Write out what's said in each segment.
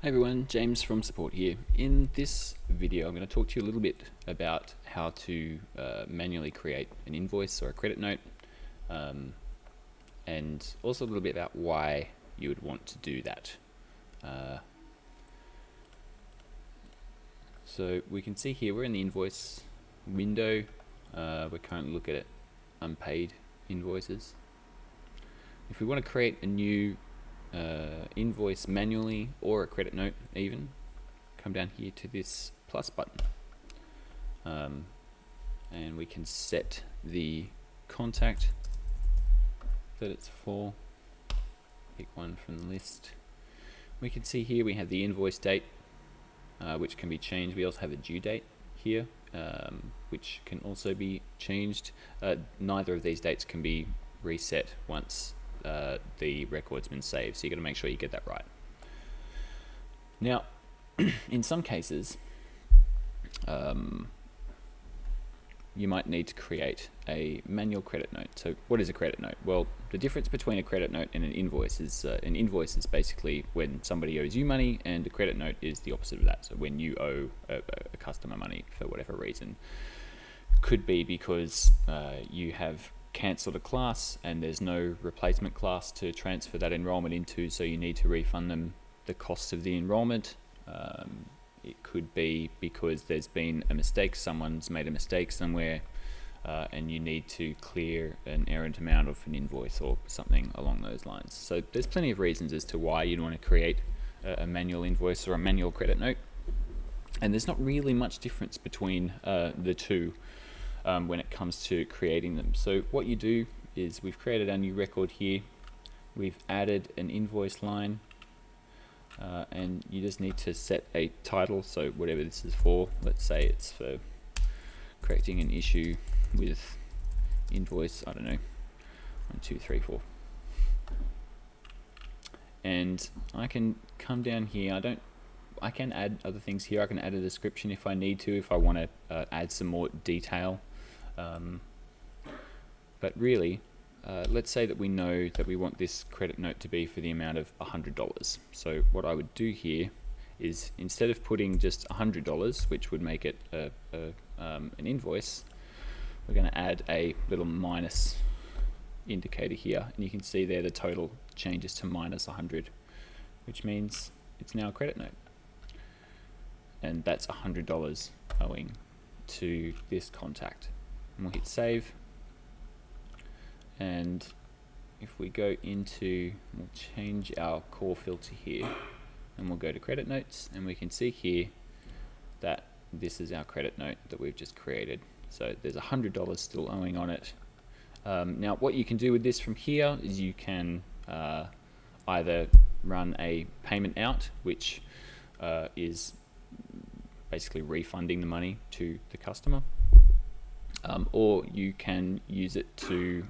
Hey everyone, James from Support here. In this video I'm going to talk to you a little bit about how to manually create an invoice or a credit note, and also a little bit about why you would want to do that. So we can see here we're in the invoice window. We're currently looking at unpaid invoices. If we want to create a new invoice manually or a credit note even, come down here to this plus button, and we can set the contact that it's for. Pick one from the list. We can see here we have the invoice date, which can be changed. We also have a due date here, which can also be changed. Neither of these dates can be reset once the record's been saved, so you got to make sure you get that right. Now, in some cases, you might need to create a manual credit note. So what is a credit note? Well, the difference between a credit note and an invoice is basically when somebody owes you money, and a credit note is the opposite of that. So when you owe a customer money for whatever reason. Could be because you have cancelled a class and there's no replacement class to transfer that enrollment into, so you need to refund them the cost of the enrollment. It could be because there's been a mistake, someone's made a mistake somewhere, and you need to clear an errant amount of an invoice or something along those lines. So there's plenty of reasons as to why you'd want to create a manual invoice or a manual credit note, and there's not really much difference between the two when it comes to creating them. So what you do is, we've created our new record here, we've added an invoice line, and you just need to set a title. So whatever this is for, let's say it's for correcting an issue with invoice, I don't know, 1, 2, 3, 4. And I can come down here, I can add other things here. I can add a description if I need to, if I want to add some more detail. But really, let's say that we know that we want this credit note to be for the amount of $100. So what I would do here is, instead of putting just $100, which would make it an invoice, we're going to add a little minus indicator here, and you can see there the total changes to minus 100, which means it's now a credit note, and that's $100 owing to this contact. And we'll hit save, and if we go into, we'll change our core filter here, and we'll go to credit notes, and we can see here that this is our credit note that we've just created. So there's $100 still owing on it. Now what you can do with this from here is you can either run a payment out, which is basically refunding the money to the customer, or you can use it to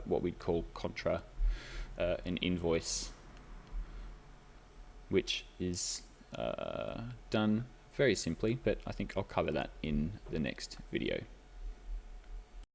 what we'd call contra an invoice, which is done very simply, but I think I'll cover that in the next video.